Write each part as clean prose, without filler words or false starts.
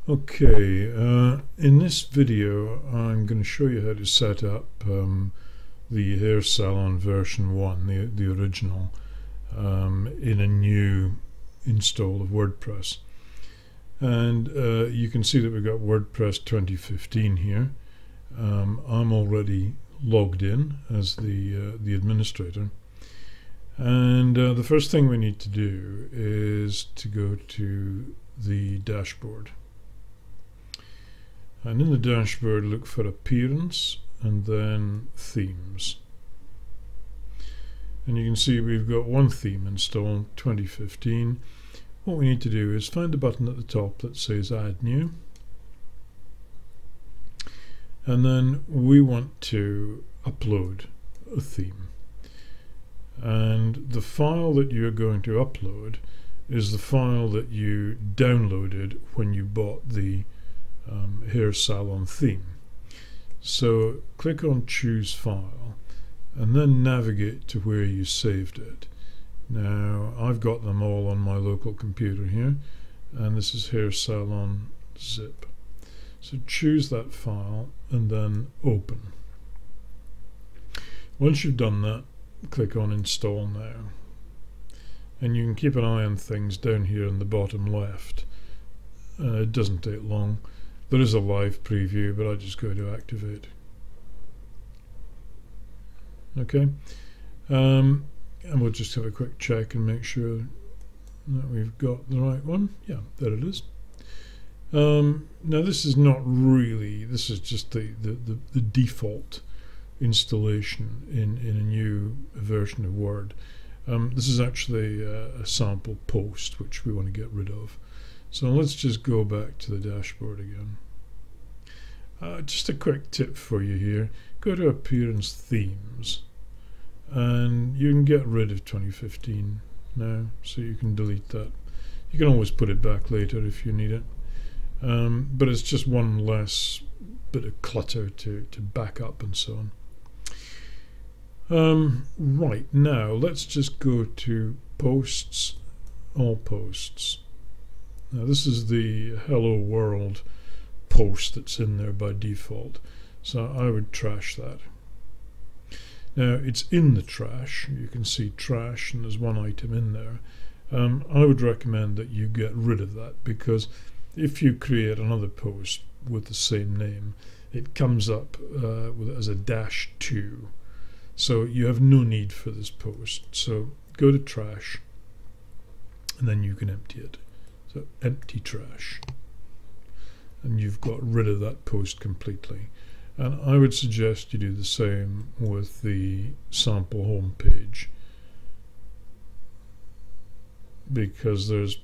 Okay, in this video I'm going to show you how to set up the Hair Salon version 1, the original, in a new install of WordPress. And you can see that we've got WordPress 2015 here. I'm already logged in as the administrator. And the first thing we need to do is to go to the dashboard. And in the dashboard, look for Appearance and then Themes. And you can see we've got one theme installed, 2015. What we need to do is find a button at the top that says Add New. And then we want to upload a theme. And the file that you're going to upload is the file that you downloaded when you bought the Hair Salon theme. So click on Choose File and then navigate to where you saved it. Now I've got them all on my local computer here, and this is Hair Salon zip. So choose that file and then open. Once you've done that, click on Install Now. And you can keep an eye on things down here in the bottom left. It doesn't take long. There is a live preview, but I just go to Activate. Okay, and we'll just have a quick check and make sure that we've got the right one. Yeah, there it is. Now this is not really, this is just the default installation in a new version of Word. This is actually a sample post which we want to get rid of. So let's just go back to the dashboard again. Just a quick tip for you here. Go to Appearance Themes and you can get rid of 2015 now, so you can delete that. You can always put it back later if you need it. But it's just one less bit of clutter to back up and so on. Right, now let's just go to Posts, All Posts. Now this is the Hello World post that's in there by default, so I would trash that. Now it's in the trash, you can see trash and there's one item in there. I would recommend that you get rid of that, because if you create another post with the same name, it comes up as a -2, so you have no need for this post. So go to trash and then you can empty it. So empty trash, and you've got rid of that post completely. And I would suggest you do the same with the sample home page, because there's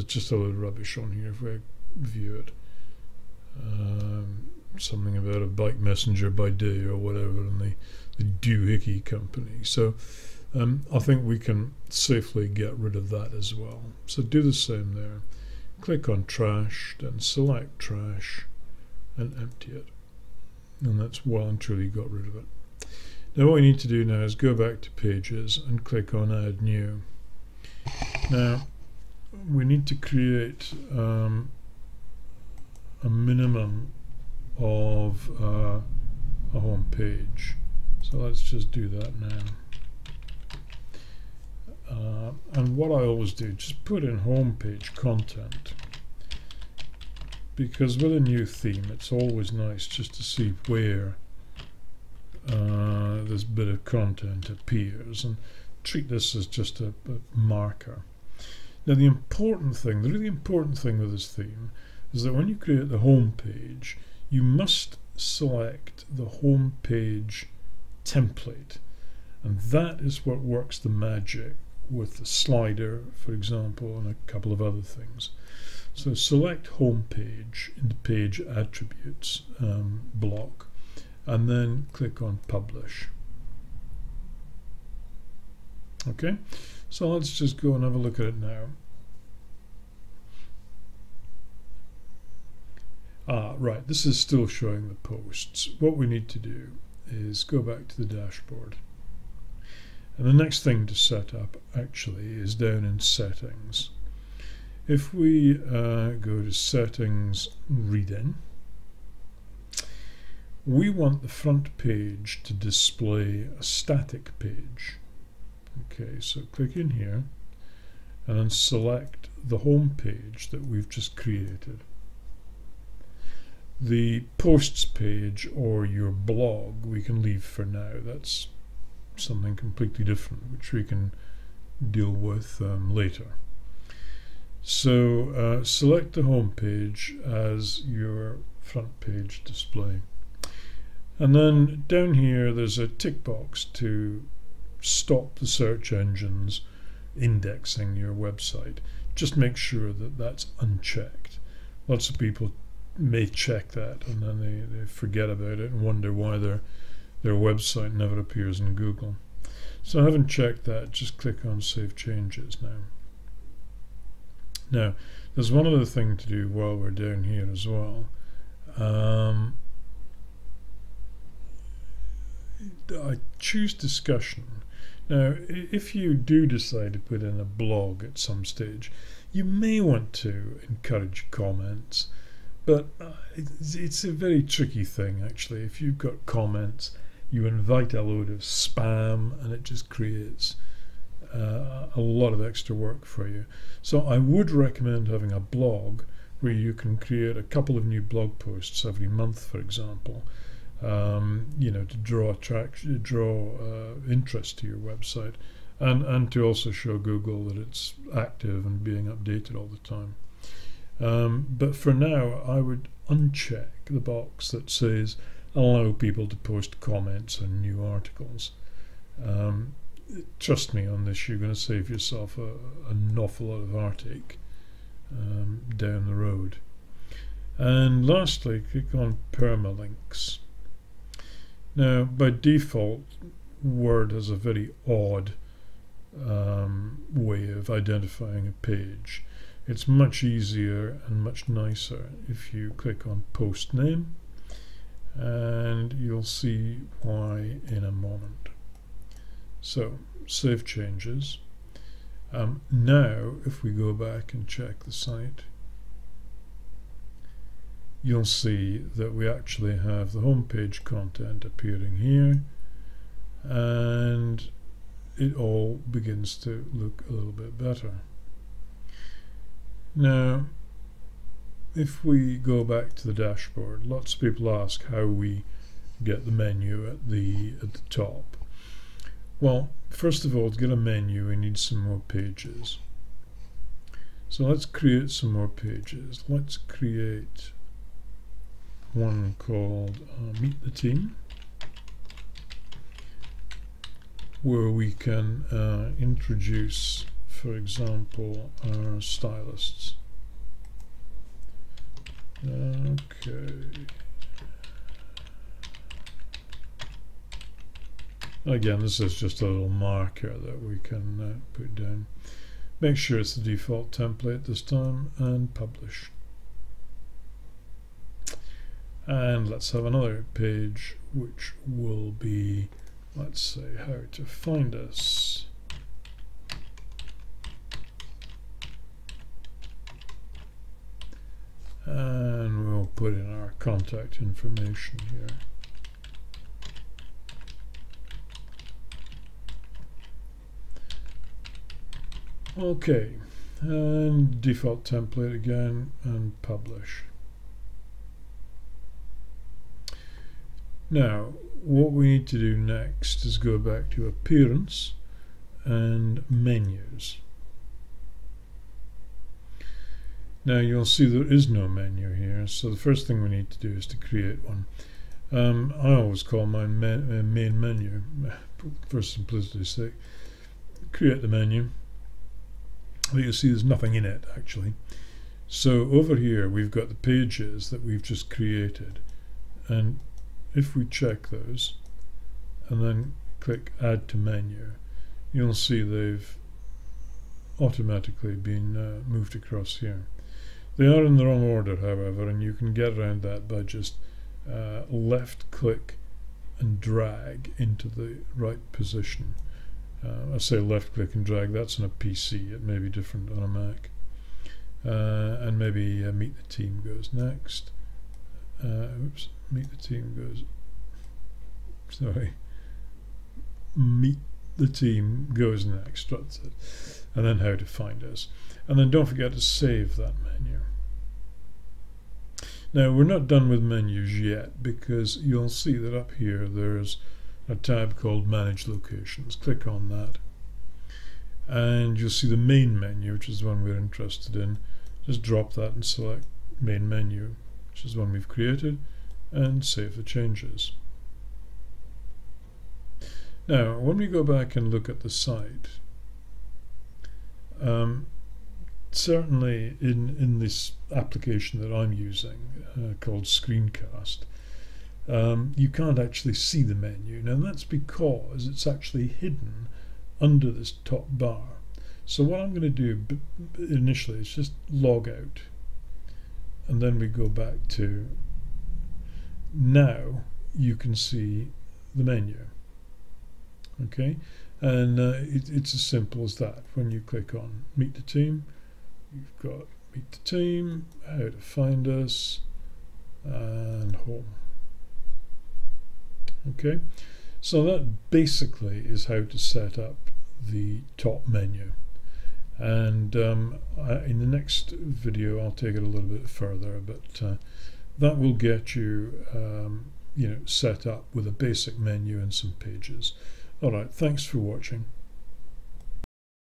just a little rubbish on here if we view it. Something about a bike messenger by day or whatever, and the doohickey company. So I think we can safely get rid of that as well. So do the same there. Click on trash, then select trash and empty it. And that's well and truly got rid of it. Now what we need to do now is go back to Pages and click on Add New. Now we need to create a minimum of a home page. So let's just do that now. And what I always do, just put in home page content, because with a new theme it's always nice just to see where this bit of content appears, and treat this as just a marker. Now the really important thing with this theme is that when you create the home page, you must select the home page template, and that is what works the magic with the slider, for example, and a couple of other things. So select home page in the page attributes block, and then click on publish. Okay, so let's just go and have a look at it now. Right, this is still showing the posts. What we need to do is go back to the dashboard. And the next thing to set up actually is down in Settings. If we go to settings, reading, we want the front page to display a static page. Okay, so click in here and then select the home page that we've just created. The posts page or your blog we can leave for now. That's something completely different which we can deal with later. So select the home page as your front page display. And then down here there's a tick box to stop the search engines indexing your website. Just make sure that that's unchecked. Lots of people may check that and then they forget about it and wonder why their website never appears in Google. So having checked that, just click on Save Changes now. Now, there's one other thing to do while we're down here as well. I choose discussion. Now, if you do decide to put in a blog at some stage, you may want to encourage comments, but it's a very tricky thing actually. If you've got comments, you invite a load of spam and it just creates a lot of extra work for you. So I would recommend having a blog where you can create a couple of new blog posts every month, for example, you know, to draw interest to your website, and to also show Google that it's active and being updated all the time. But for now, I would uncheck the box that says allow people to post comments on new articles. Trust me on this, you're going to save yourself an awful lot of heartache down the road. And lastly, click on permalinks. Now, by default, Word has a very odd way of identifying a page. It's much easier and much nicer if you click on post name, and you'll see why in a moment. So, save changes. Now, if we go back and check the site, you'll see that we actually have the home page content appearing here, and it all begins to look a little bit better. Now, if we go back to the dashboard, lots of people ask how we get the menu at the top. Well, first of all, to get a menu, we need some more pages. So let's create some more pages. Let's create one called Meet the Team, where we can introduce, for example, our stylists. Okay. Again, this is just a little marker that we can put down. Make sure it's the default template this time and publish. And let's have another page which will be, let's say, how to find us. And we'll put in our contact information here. Okay, and default template again, and publish. Now, what we need to do next is go back to Appearance and Menus. Now you'll see there is no menu here, so the first thing we need to do is to create one. I always call mine main menu, for simplicity's sake. Create the menu. But you'll see there's nothing in it actually. So over here we've got the pages that we've just created, and if we check those and then click Add to Menu, you'll see they've automatically been moved across here. They are in the wrong order, however, and you can get around that by just left click and drag into the right position. I say left click and drag, that's on a PC, it may be different on a Mac. and maybe meet the team goes next. Oops, meet the team goes, sorry, meet the team goes next, that's it. And then how to find us. And then don't forget to save that menu. Now we're not done with menus yet, because you'll see that up here there's a tab called Manage Locations. Click on that and you'll see the main menu, which is the one we're interested in. Just drop that and select Main Menu, which is the one we've created, and save the changes. Now when we go back and look at the site, certainly in this application that I'm using called Screencast, you can't actually see the menu. Now that's because it's actually hidden under this top bar. So what I'm going to do initially is just log out, and then we go back to, now you can see the menu. Okay, and it's as simple as that. When you click on Meet the Team, you've got Meet the Team, how to find us, and home. Okay, so that basically is how to set up the top menu. And in the next video I'll take it a little bit further, but that will get you set up with a basic menu and some pages. Alright, thanks for watching.